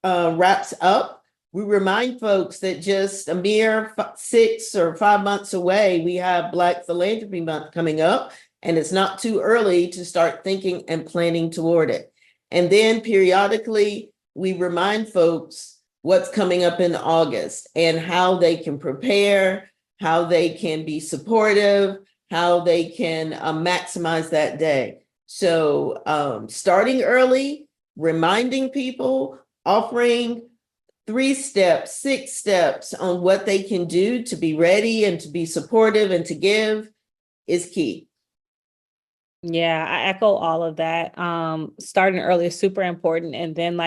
wraps up, we remind folks that just a mere 6 or 5 months away, we have Black Philanthropy Month coming up, and it's not too early to start thinking and planning toward it. And then periodically, we remind folks what's coming up in August and how they can prepare, how they can be supportive, how they can maximize that day. So starting early, reminding people, offering 3 steps, 6 steps on what they can do to be ready and to be supportive and to give is key. Yeah, I echo all of that. Starting early is super important. And then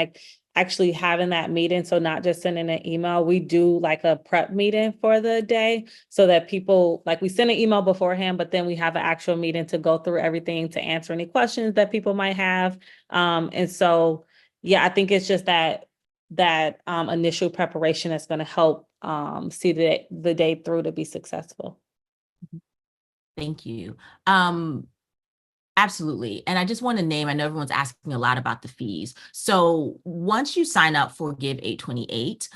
actually having that meeting. So not just sending an email, we do like a prep meeting for the day so that people, we send an email beforehand, but then we have an actual meeting to go through everything, to answer any questions that people might have. And so, yeah, I think it's just that initial preparation that's going to help see the day through to be successful. Thank you. Absolutely. And I just want to name, I know everyone's asking a lot about the fees. So once you sign up for Give 828,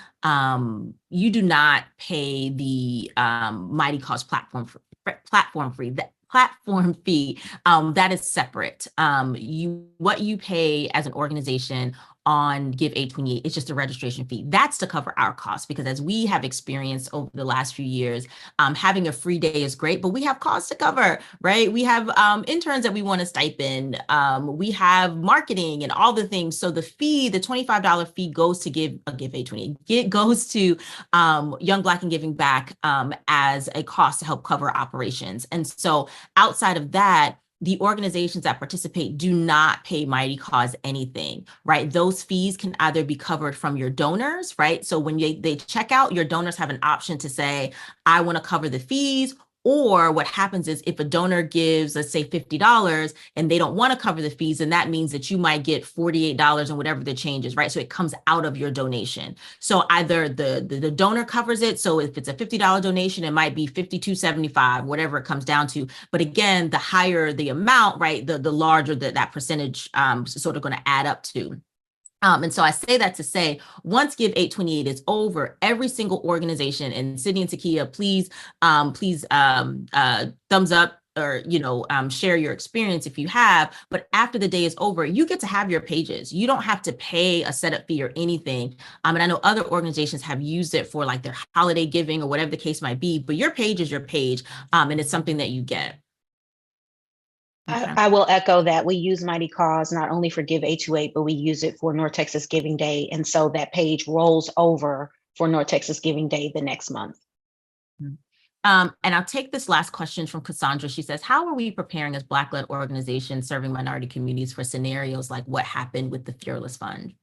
you do not pay the Mighty Cause platform fee. That platform fee that is separate. What you pay as an organization on Give 828 is just a registration fee. That's to cover our costs, because as we have experienced over the last few years, having a free day is great, but we have costs to cover, right? We have interns that we want to stipend. We have marketing and all the things. So the fee, the $25 fee goes to Give 828. It goes to Young Black and Giving Back as a cost to help cover operations. And so outside of that, the organizations that participate do not pay Mighty Cause anything, right? Those fees can either be covered from your donors, right? So when they check out, your donors have an option to say, I want to cover the fees. Or what happens is if a donor gives, let's say $50 and they don't want to cover the fees, and that means that you might get $48 and whatever the change is, right? So it comes out of your donation. So either the donor covers it. So if it's a $50 donation, it might be $52.75, whatever it comes down to. But again, the higher the amount, right, the larger that percentage is sort of going to add up to. And so I say that to say, once Give 828 is over, every single organization, and Sydney and Takia, please, thumbs up, or share your experience if you have. But after the day is over, you get to have your pages. You don't have to pay a setup fee or anything. And I know other organizations have used it for like their holiday giving or whatever the case might be. But your page is your page, and it's something that you get. Okay. I will echo that. We use Mighty Cause not only for Give 828, but we use it for North Texas Giving Day. And so that page rolls over for North Texas Giving Day the next month. And I'll take this last question from Cassandra. She says, how are we preparing as Black-led organizations serving minority communities for scenarios like what happened with the Fearless Fund?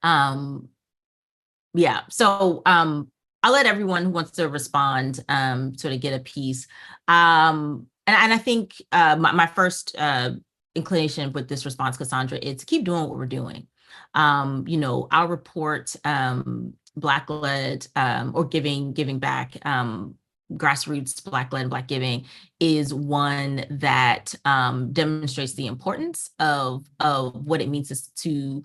Yeah, so I'll let everyone who wants to respond sort of get a piece. And I think my first inclination with this response, Cassandra, is to keep doing what we're doing. Our report, Black-led or giving back, grassroots Black-led Black giving, is one that demonstrates the importance of what it means to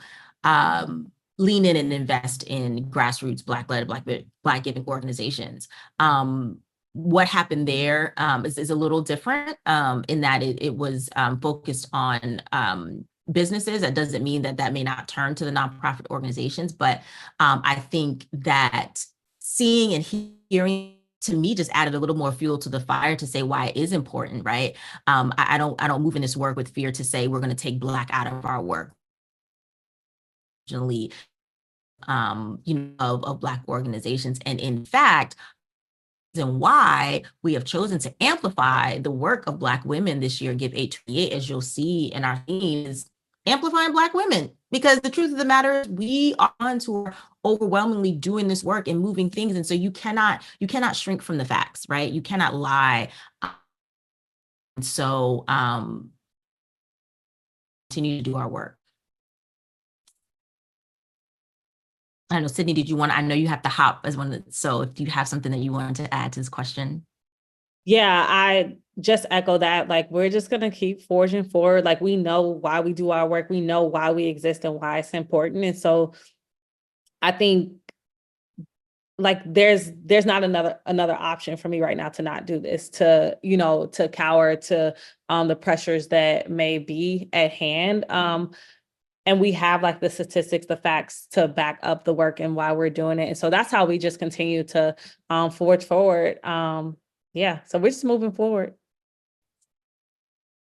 lean in and invest in grassroots Black-led Black giving organizations. What happened there is a little different in that it was focused on businesses. That doesn't mean that may not turn to the nonprofit organizations, but I think that seeing and hearing, to me, just added a little more fuel to the fire to say why it is important, right? I don't move in this work with fear to say we're going to take Black out of our work. Of Black organizations. And in fact, and why we have chosen to amplify the work of Black women this year, Give 828, as you'll see in our theme, is amplifying Black women. Because the truth of the matter is, we are ones who are overwhelmingly doing this work and moving things. And so you cannot shrink from the facts, right? You cannot lie. And so continue to do our work. I don't know, Sydney, I know you have to hop as one, so if you have something that you wanted to add to this question. Yeah, I just echo that. Like, we're just going to keep forging forward. Like, we know why we do our work. We know why we exist and why it's important. And so I think like there's not another option for me right now to not do this, to cower to the pressures that may be at hand. And we have like the statistics, the facts to back up the work and why we're doing it. And so that's how we just continue to forge forward. Yeah, so we're just moving forward.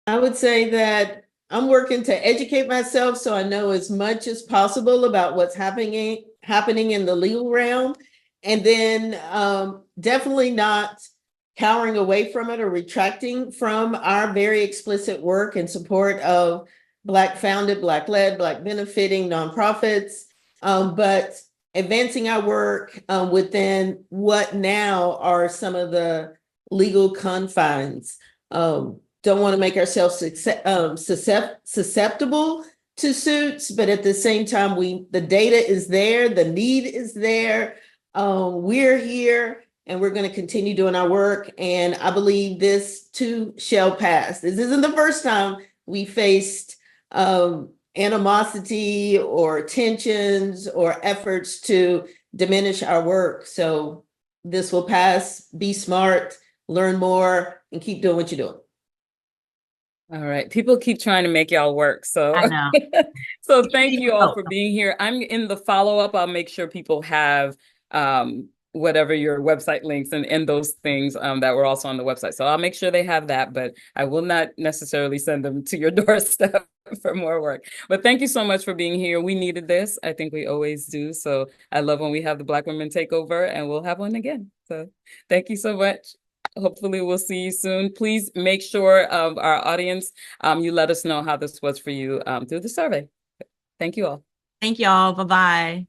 I would say that I'm working to educate myself so I know as much as possible about what's happening in the legal realm. And then definitely not cowering away from it or retracting from our very explicit work in support of Black founded, Black led, Black benefiting nonprofits, but advancing our work within what now are some of the legal confines. Don't want to make ourselves susceptible to suits, but at the same time, the data is there, the need is there. We're here and we're going to continue doing our work. And I believe this too shall pass. This isn't the first time we faced animosity or tensions or efforts to diminish our work. So this will pass. Be smart, learn more, and keep doing what you're doing. All right. People keep trying to make y'all work. So, I know. So thank you all for being here. I'm in the follow-up. I'll make sure people have whatever your website links and those things that were also on the website. So I'll make sure they have that, but I will not necessarily send them to your doorstep for more work. But thank you so much for being here. We needed this. I think we always do. So I love when we have the Black Women Takeover, and we'll have one again. So thank you so much. Hopefully we'll see you soon. Please make sure our audience, you let us know how this was for you through the survey. Thank you all. Thank y'all. Bye-bye.